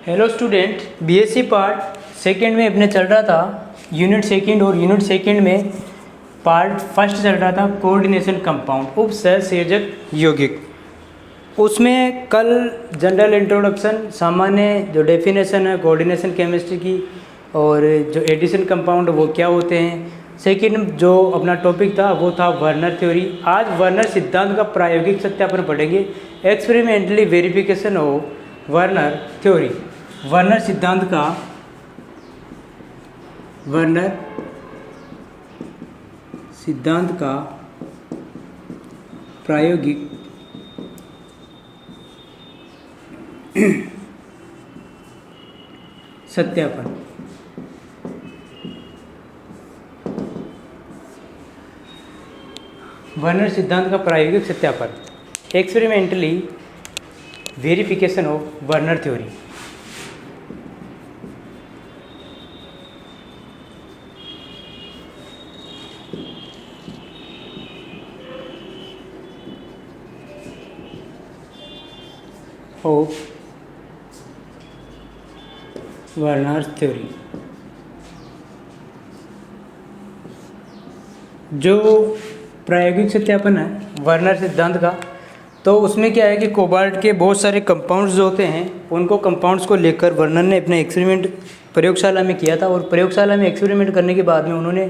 Hello student, BSc part second में अपने चल रहा था यूनिट सेकंड, और यूनिट सेकंड में पार्ट फर्स्ट चल रहा था कोऑर्डिनेशन कंपाउंड, उप सहसंयोजक यौगिक। उसमें कल जनरल इंट्रोडक्शन, सामान्य जो डेफिनेशन है कोऑर्डिनेशन केमिस्ट्री की, और जो एडिशन कंपाउंड वो क्या होते हैं। सेकंड जो अपना टॉपिक था वो था वर्नर थ्योरी। आज वर्नर सिद्धांत का प्रायोगिक सत्यापन पढ़ेंगे, experimentally verification of Werner theory. Werner सिद्धांत का प्रायोगिक सत्यापन। वर्नर सिद्धांत का प्रायोगिक सत्यापन, experimentally verification of Werner theory. Of Werner theory. जो प्रायोगिक सत्यापन है वर्नर सिद्धांत का, तो उसमें क्या है कि कोबाल्ट के बहुत सारे कंपाउंड्स जो होते हैं, उनको कंपाउंड्स को लेकर वर्नर ने अपने एक्सपेरिमेंट प्रयोगशाला में किया था। और प्रयोगशाला में एक्सपेरिमेंट करने के बाद में उन्होंने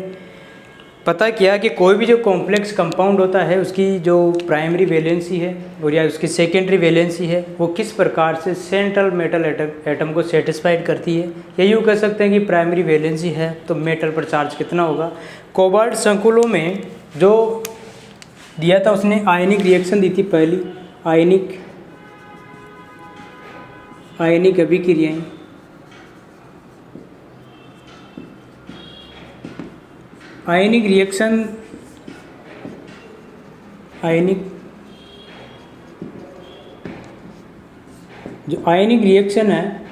पता किया कि कोई भी जो कॉम्प्लेक्स कंपाउंड होता है उसकी जो प्राइमरी वैलेंसी है और या उसकी सेकेंडरी वैलेंसी है वो किस प्रकार से सेंट्रल मेटल एटम को सेटिस्फाइड करती है। या यूँ कह सकते हैं कि प्राइमरी वैलेंसी है तो मेटल पर चार्ज कितना होगा। कोबाल्ट संकुलों में जो दिया था उसने आयनिक रिएक्शन दी थी, पहली आयनिक अभिक्रियाएं। आयनिक रिएक्शन, जो आयनिक रिएक्शन है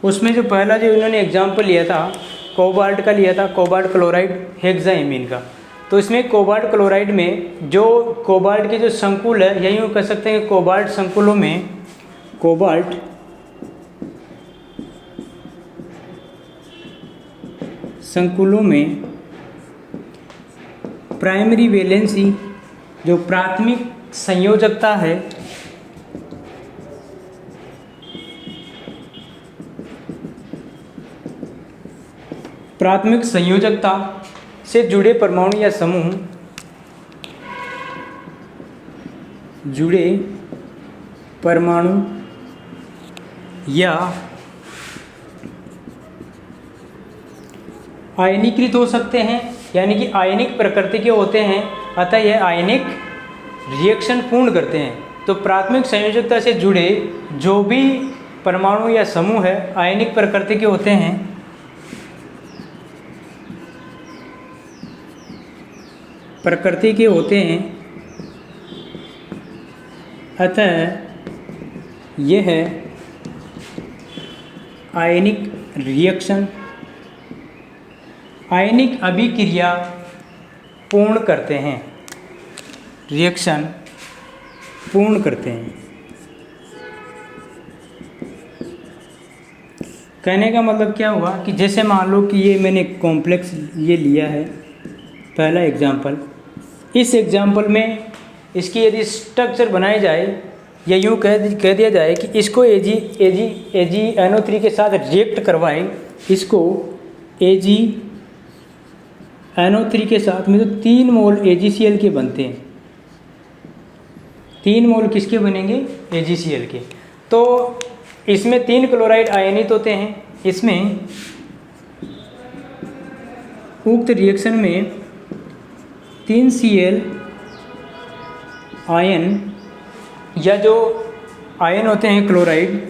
उसमें जो पहला जो इन्होंने एग्जाम्पल लिया था कोबाल्ट का लिया था, कोबाल्ट क्लोराइड हेक्साइमीन का। तो इसमें कोबाल्ट क्लोराइड में जो कोबाल्ट के जो संकुल है, यही यूँ कह सकते हैं कि कोबाल्ट संकुलों में प्राइमरी वैलेंसी, जो प्राथमिक संयोजकता है, प्राथमिक संयोजकता से जुड़े परमाणु या समूह, या आयनीकृत हो सकते हैं, यानी कि आयनिक प्रकृति के होते हैं, अतः यह आयनिक रिएक्शन पूर्ण करते हैं। तो प्राथमिक संयोजकता से जुड़े जो भी परमाणु या समूह है आयनिक प्रकृति के होते हैं, अतः यह आयनिक रिएक्शन, आयनिक अभिक्रिया पूर्ण करते हैं, कहने का मतलब क्या हुआ कि जैसे मान लो कि ये मैंने कॉम्प्लेक्स ये लिया है, पहला एग्जाम्पल। इस एग्जाम्पल में इसकी यदि स्ट्रक्चर बनाई जाए, या यूँ कह दिया जाए कि इसको AgNO3 के साथ रिएक्ट करवाएं, इसको AgNO3 के साथ में, तो 3 मोल AgCl के बनते हैं। 3 मोल किसके बनेंगे? AgCl के। तो इसमें 3 क्लोराइड आयनित होते हैं। इसमें उक्त रिएक्शन में 3 Cl आयन, या जो आयन होते हैं क्लोराइड,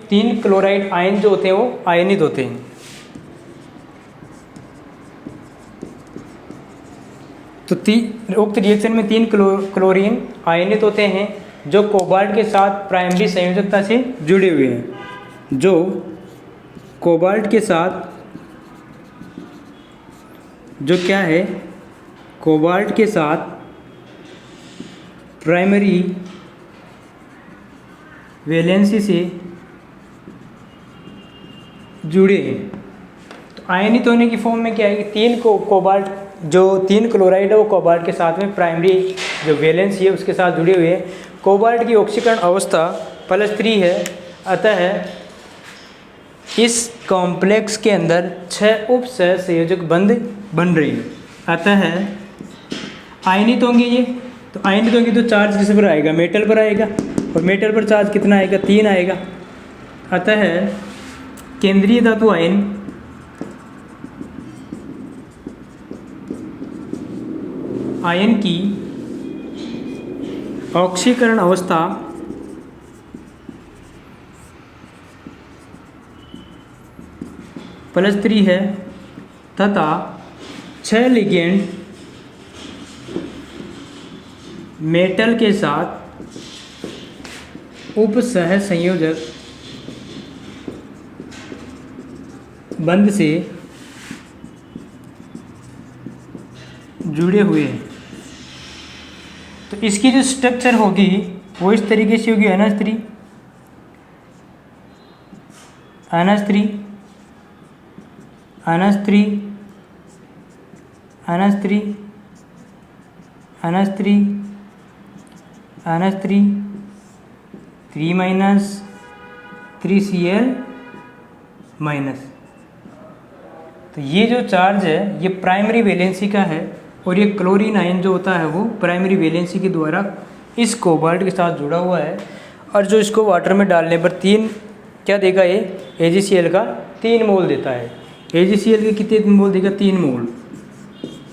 3 क्लोराइड आयन जो होते हैं वो आयनित होते हैं। तो उक्त रिएक्शन में 3 क्लोरीन आयनित होते हैं जो कोबाल्ट के साथ प्राइमरी संयोजकता से जुड़े हुए हैं, जो कोबाल्ट के साथ जो क्या है कोबाल्ट के साथ प्राइमरी वैलेंसी से जुड़े हैं। तो आयनित होने की फॉर्म में क्या है कि कोबाल्ट जो 3 क्लोराइड है वो कोबाल्ट के साथ में प्राइमरी जो वैलेंसी है उसके साथ जुड़े हुए हैं। कोबाल्ट की ऑक्सीकरण अवस्था +3 है, अतः इस कॉम्प्लेक्स के अंदर 6 उप सहसंयोजक बंध बन रहे हैं। अतः आयनित होंगे ये, तो आयनित होंगे तो चार्ज किस पर आएगा, मेटल पर आएगा, और मेटल पर चार्ज कितना आएगा, 3 आएगा। अतः केंद्रीय धातु आयन की ऑक्सीकरण अवस्था +3 है तथा 6 लिगेंड मेटल के साथ उप सहसंयोजक बंध से जुड़े हुए हैं। तो इसकी जो स्ट्रक्चर होगी वो इस तरीके से होगी, NH3 NH3 NH3 NH3 NH3 NH3 3 3Cl-। तो ये जो चार्ज है ये प्राइमरी वैलेंसी का है, और ये क्लोरीन आयन जो होता है वो प्राइमरी वैलेंसी के द्वारा इस कोबाल्ट के साथ जुड़ा हुआ है। और जो इसको वाटर में डालने पर 3 क्या देगा, ये AgCl का 3 मोल देता है। AgCl के कितने मोल देगा, 3 मोल।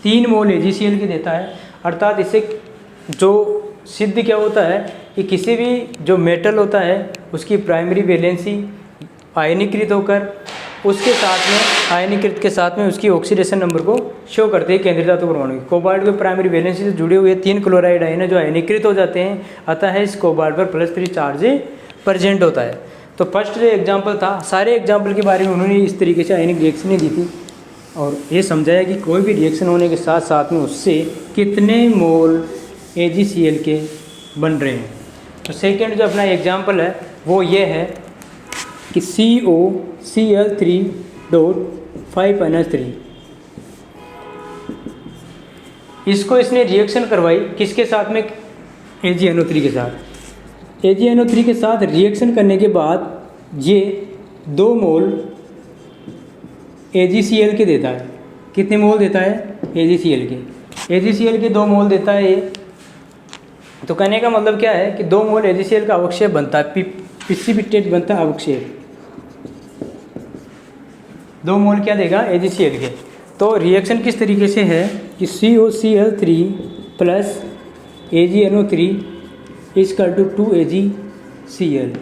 3 मोल AgCl के देता है। अर्थात इससे जो सिद्ध क्या होता है कि किसी भी जो मेटल होता है उसकी प्राइमरी वैलेंसी आयनीकृत होकर उसके साथ में आयनीकृत के साथ में उसकी ऑक्सीडेशन नंबर को शो करते हैं केंद्रीय धातु परमाणु की। कोबाल्ट के प्राइमरी वैलेंसी से जुड़े हुए 3 क्लोराइड आयन है जो आयनीकृत हो जाते हैं, अतः इस कोबाल्ट पर +3 चार्ज प्रेजेंट होता है। तो फर्स्ट जो एग्जाम्पल था, सारे एग्जाम्पल के बारे में उन्होंने इस तरीके से आयनिक रिएक्शनें दी थी और ये समझाया कि कोई भी रिएक्शन होने के साथ साथ में उससे कितने मोल AgCl के बन रहे हैं। तो सेकेंड जो अपना एग्जाम्पल है वो ये है कि COCl3.5NH3, इसको इसने रिएक्शन करवाई किसके साथ में, AgNO3 के साथ। AgNO3 के साथ रिएक्शन करने के बाद ये 2 मोल AgCl के देता है। कितने मोल देता है, AgCl के 2 मोल देता है ये। तो कहने का मतलब क्या है कि 2 मोल AgCl का अवक्षेप बनता है, प्रिसिपिटेट बनता है अवक्षेप। 2 मोल क्या देगा, AgCl के। तो रिएक्शन किस तरीके से है कि COCl3 + AgNO3 = 2 AgCl।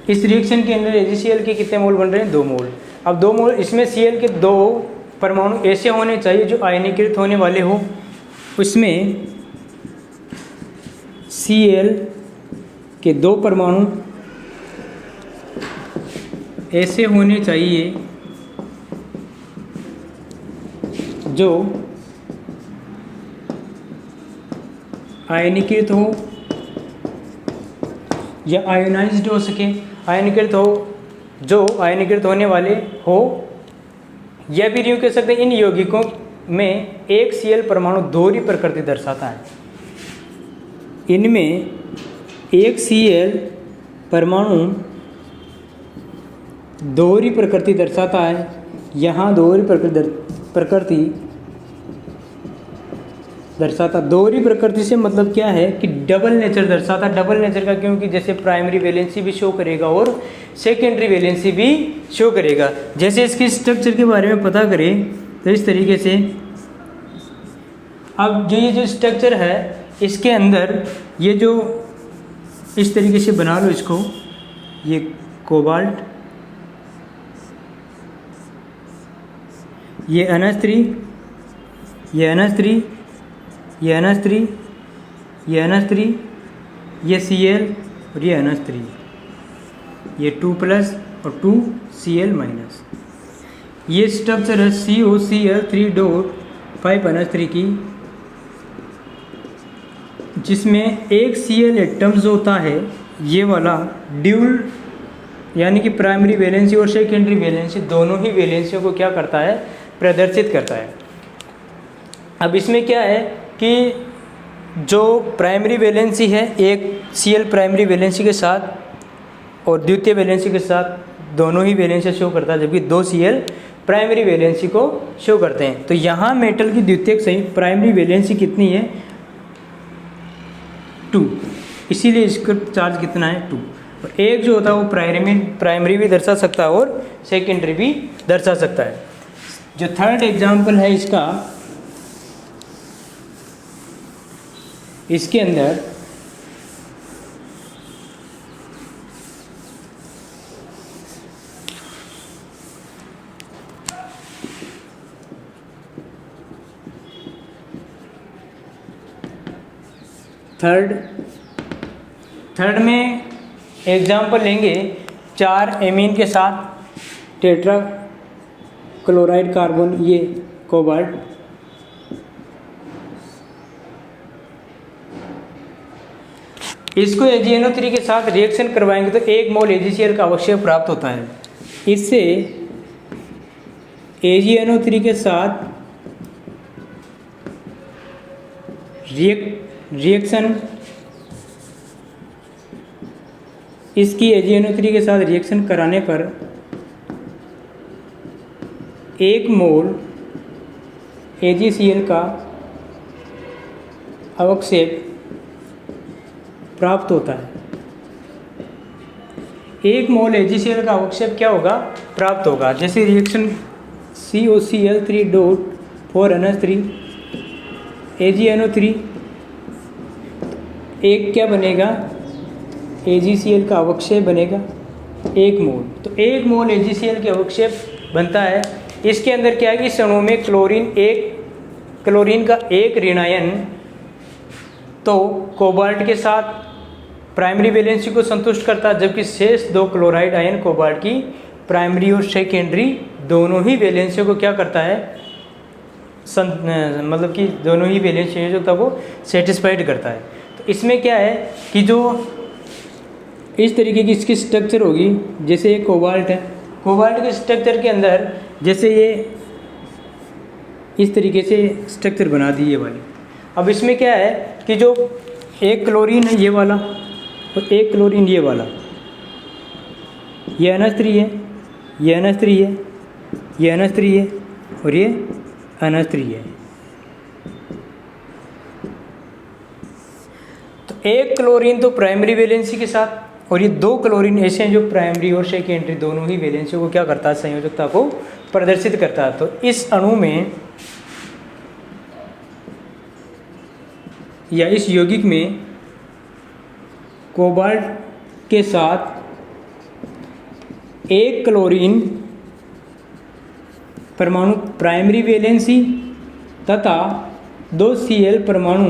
इस रिएक्शन के अंदर AgCl के कितने मोल बन रहे हैं, 2 मोल। अब 2 मोल इसमें Cl के 2 परमाणु ऐसे होने चाहिए जो आयनीकृत होने वाले हो। उसमें Cl के 2 परमाणु ऐसे होने चाहिए जो आयनीकृत हो या आयोनाइज्ड हो सके। आयनीकृत हो, जो आयनीकृत होने वाले हो, या फिर यूँ कह सकते हैं इन यौगिकों में एक Cl परमाणु दोहरी प्रकृति दर्शाता है। इनमें एक Cl परमाणु दोहरी प्रकृति दर्शाता है। यहाँ दोहरी प्रकृति दर्शाता, दोहरी प्रकृति से मतलब क्या है कि डबल नेचर दर्शाता। डबल नेचर का क्योंकि जैसे प्राइमरी वैलेंसी भी शो करेगा और सेकेंडरी वैलेंसी भी शो करेगा। जैसे इसके स्ट्रक्चर के बारे में पता करें तो इस तरीके से, अब जो ये जो स्ट्रक्चर है इसके अंदर ये जो इस तरीके से बना लो इसको, ये कोबाल्ट, ये NH3, ये NH3, ये NH3, ये NH3, ये Cl और ये NH3, ये 2+ और 2Cl-। ये स्ट्रक्चर है COCl3 5NH3 की, जिसमें एक Cl एटम्स होता है ये वाला ड्यूल, यानी कि प्राइमरी वैलेंसी और सेकेंडरी वैलेंसी दोनों ही वैलेंसियों को क्या करता है, प्रदर्शित करता है। अब इसमें क्या है कि जो प्राइमरी वैलेंसी है एक Cl प्राइमरी वैलेंसी के साथ और द्वितीय वैलेंसी के साथ दोनों ही वैलेंसी शो करता है, जबकि 2 Cl प्राइमरी वैलेंसी को शो करते हैं। तो यहाँ मेटल की द्वितीयक संयुक्त प्राइमरी वैलेंसी कितनी है, 2, इसीलिए इसका चार्ज कितना है, 2। और एक जो होता है वो प्राइमरी भी दर्शा सकता है और सेकेंडरी भी दर्शा सकता है। जो थर्ड एग्जाम्पल है इसका, इसके अंदर थर्ड में एग्जाम्पल लेंगे 4 एमीन के साथ टेट्रा क्लोराइड कार्बन, ये कोबाल्ट, इसको AgNO3 के साथ रिएक्शन करवाएंगे तो 1 मोल AgCl का अवक्षेप प्राप्त होता है। इससे AgNO3 के साथ रिएक्शन, इसकी AgNO3 के साथ रिएक्शन कराने पर 1 मोल AgCl का अवक्षेप प्राप्त होता है। 1 मोल AgCl का अवक्षेप क्या होगा, प्राप्त होगा। जैसे रिएक्शन COCl3.4NH3 AgNO3, एक क्या बनेगा, AgCl का अवक्षेप बनेगा 1 मोल। तो 1 मोल AgCl के अवक्षेप बनता है। इसके अंदर क्या है कि इस अणु में क्लोरीन का एक ऋणायन तो कोबाल्ट के साथ प्राइमरी वैलेंसी को संतुष्ट करता है, जबकि शेष 2 क्लोराइड आयन कोबाल्ट की प्राइमरी और सेकेंडरी दोनों ही वैलेंसियों को क्या करता है, मतलब कि दोनों ही वैलेंसियों जो था वो सेटिस्फाइड करता है। तो इसमें क्या है कि जो इस तरीके की इसकी स्ट्रक्चर होगी, जैसे ये कोबाल्ट है, कोबाल्ट के स्ट्रक्चर के अंदर जैसे ये इस तरीके से स्ट्रक्चर बना दी ये वाली। अब इसमें क्या है कि जो एक क्लोरीन है ये वाला और एक क्लोरीन ये वाला, ये NH3 है, ये NH3 है, ये NH3 है और ये NH3 है। तो एक क्लोरीन तो प्राइमरी वैलेंसी के साथ और ये 2 क्लोरीन ऐसे हैं जो प्राइमरी और सेकेंडरी दोनों ही वैलेंसियों को क्या करता है, संयोजकता को प्रदर्शित करता है। तो इस अणु में या इस यौगिक में कोबाल्ट के साथ एक क्लोरीन परमाणु प्राइमरी वैलेंसी तथा 2 Cl परमाणु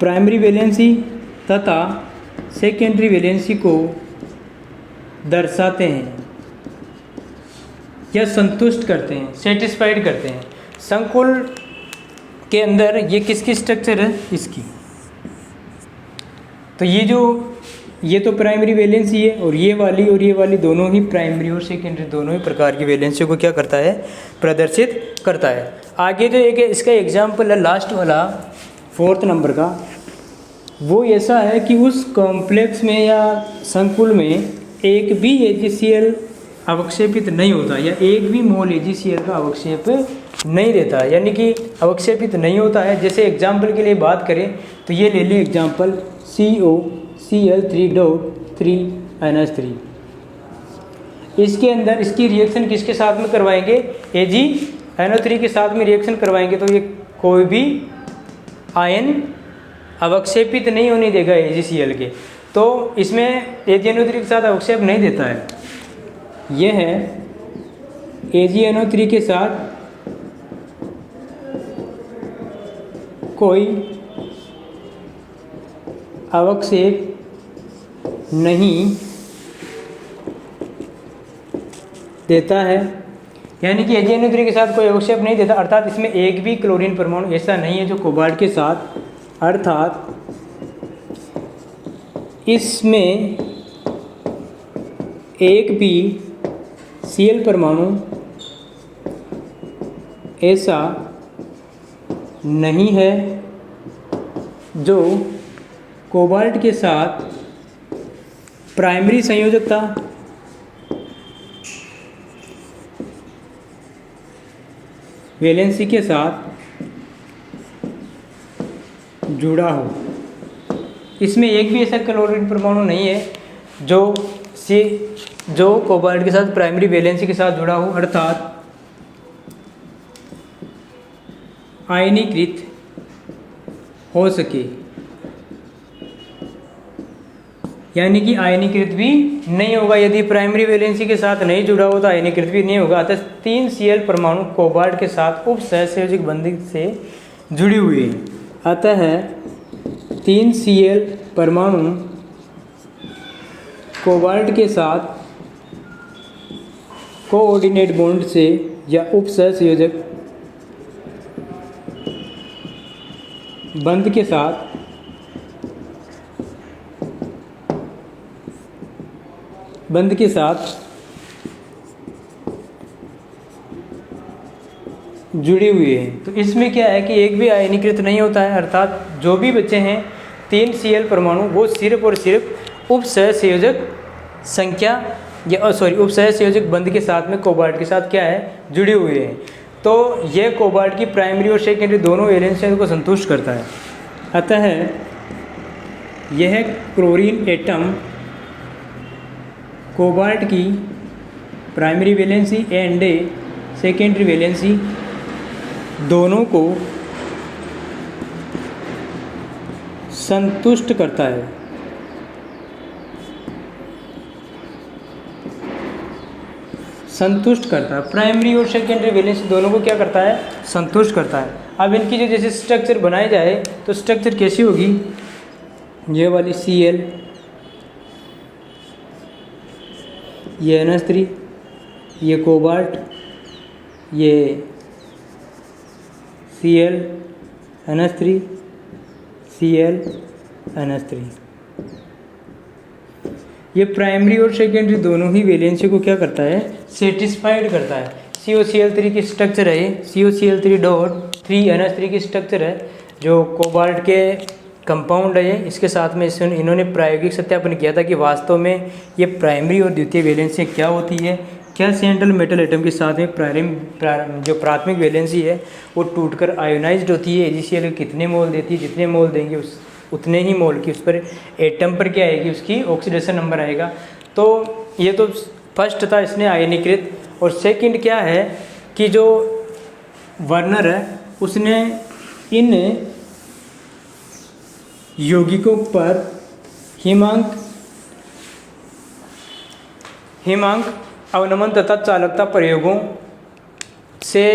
प्राइमरी वैलेंसी तथा सेकेंडरी वैलेंसी को दर्शाते हैं या संतुष्ट करते हैं, सेटिस्फाइड करते हैं। संकुल के अंदर ये किसकी स्ट्रक्चर है, इसकी। तो ये तो प्राइमरी वैलेंसी है और ये वाली दोनों ही प्राइमरी और सेकेंडरी दोनों ही प्रकार की वैलेंसियों को क्या करता है, प्रदर्शित करता है। आगे जो एक इसका एग्जाम्पल है लास्ट वाला 4th नंबर का, वो ऐसा है कि उस कॉम्प्लेक्स में या संकुल में एक भी AgCl अवक्षेपित नहीं होता या एक भी मोल AgCl का अवक्षेप नहीं देता, यानी कि अवक्षेपित नहीं होता है। जैसे एग्जाम्पल के लिए बात करें तो ये ले लें एग्जाम्पल COCl3.3NH3। इसके अंदर इसकी रिएक्शन किसके साथ में करवाएंगे, AgNO3 के साथ में रिएक्शन करवाएंगे तो ये कोई भी आयन अवक्षेपित नहीं होने देगा AgCl के। तो इसमें AgNO3 के साथ अवक्षेप नहीं देता है। यह है AgNO3 के साथ कोई अवक्षेप नहीं देता है, यानी कि AgNO3 के साथ कोई अवक्षेप नहीं देता, अर्थात इसमें एक भी क्लोरीन परमाणु ऐसा नहीं है जो कोबाल्ट के साथ, अर्थात इसमें एक भी Cl परमाणु ऐसा नहीं है जो कोबाल्ट के साथ प्राइमरी संयोजकता वैलेंसी के साथ जुड़ा हो। इसमें एक भी ऐसा क्लोरीन परमाणु नहीं है जो कोबाल्ट के साथ प्राइमरी वैलेंसी के साथ जुड़ा हो, अर्थात आयनीकृत हो सके। यानी कि आयनीकृत भी नहीं होगा, यदि प्राइमरी वैलेंसी के साथ नहीं जुड़ा हो तो आयनीकृत भी नहीं होगा। अतः 3 Cl परमाणु कोबाल्ट के साथ उप सहसंयोजक बंधन से जुड़ी हुई है। अतः 3 Cl परमाणु कोबाल्ट के साथ कोऑर्डिनेट बॉन्ड से या उप सहसंयोजक बंध के साथ जुड़ी हुई है। तो इसमें क्या है कि एक भी आयनीकृत नहीं होता है, अर्थात जो भी बचे हैं 3 Cl परमाणु वो सिर्फ और सिर्फ उप सहसंयोजक संख्या या उप सहसंयोजक बंध के साथ में कोबाल्ट के साथ क्या है, जुड़े हुए हैं। तो यह कोबाल्ट की प्राइमरी और सेकेंडरी दोनों वैलेंसियों को संतुष्ट करता है। अतः यह क्लोरीन एटम कोबाल्ट की primary valency and secondary valency दोनों को संतुष्ट करता है। प्राइमरी और सेकेंडरी वैलेंसी दोनों को क्या करता है, संतुष्ट करता है। अब इनकी जो जैसे स्ट्रक्चर बनाई जाए तो स्ट्रक्चर कैसी होगी, ये वाली Cl, ये NH3, ये कोबाल्ट, ये Cl NH3, Cl NH3। ये प्राइमरी और सेकेंडरी दोनों ही वैलेंसी को क्या करता है, सेटिस्फाइड करता है। COCl3 की स्ट्रक्चर है, COCl3.3NH3 की स्ट्रक्चर है जो कोबाल्ट के कंपाउंड है। इसके साथ में इन्होंने प्रायोगिक सत्यापन किया था कि वास्तव में ये प्राइमरी और द्वितीय वैलेंसी क्या होती है, क्या सेंट्रल मेटल एटम के साथ में जो प्राथमिक वैलेंसी है वो टूटकर आयोनाइज्ड होती है, AgCl कितने मोल देती है, जितने मोल देंगे उतने ही मोल की उस पर एटम पर क्या आएगी, उसकी ऑक्सीडेशन नंबर आएगा। तो ये तो फर्स्ट था इसने आयनीकृत। और सेकंड क्या है कि जो वर्नर है उसने इन यौगिकों पर हिमांक अवनमन तथा चालकता प्रयोगों से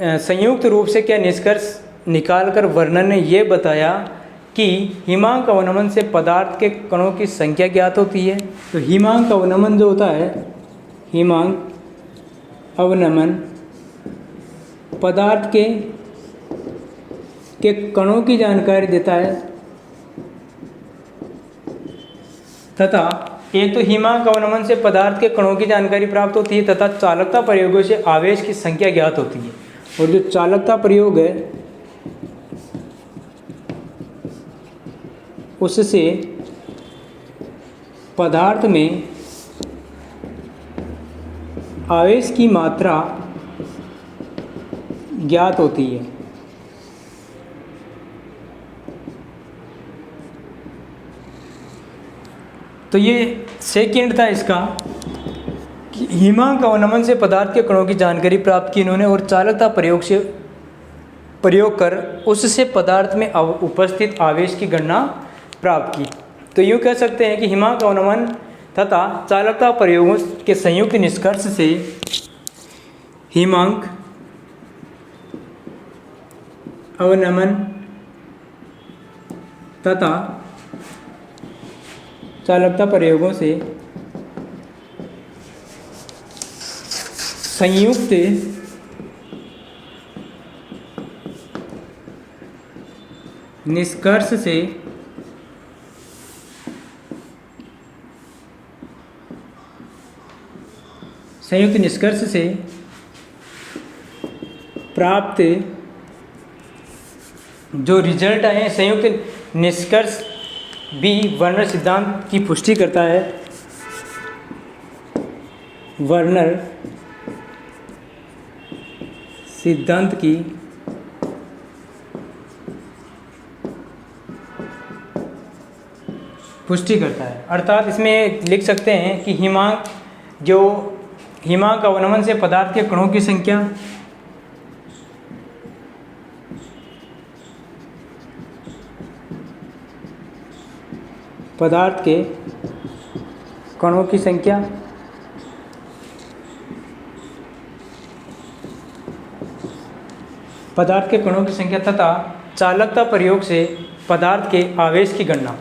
संयुक्त रूप से क्या निष्कर्ष निकालकर वर्नर ने ये बताया कि हिमांक अवनमन से पदार्थ के कणों की संख्या ज्ञात होती है। तो हिमांक अवनमन जो होता है, हिमांक अवनमन पदार्थ के कणों की जानकारी देता है, तथा एक तो हिमांक अवनमन से पदार्थ के कणों की जानकारी प्राप्त होती है तथा चालकता प्रयोगों से आवेश की संख्या ज्ञात होती है। और जो चालकता प्रयोग है उससे पदार्थ में आवेश की मात्रा ज्ञात होती है। तो ये सेकंड था इसका कि हिमांक अवनमन से पदार्थ के कणों की जानकारी प्राप्त की इन्होंने और चालकता प्रयोग कर उससे पदार्थ में उपस्थित आवेश की गणना प्राप्त की। तो यूँ कह सकते हैं कि हिमांक अवनमन तथा चालकता प्रयोगों के संयुक्त निष्कर्ष से हिमांक अवनमन तथा चालकता प्रयोगों से संयुक्त निष्कर्ष से प्राप्त जो रिजल्ट आए हैं, संयुक्त निष्कर्ष भी वर्नर सिद्धांत की पुष्टि करता है। वर्नर सिद्धांत की पुष्टि करता है। अर्थात इसमें लिख सकते हैं कि हिमांक अवनमन से पदार्थ के कणों की संख्या पदार्थ के कणों की संख्या तथा चालकता प्रयोग से पदार्थ के आवेश की गणना।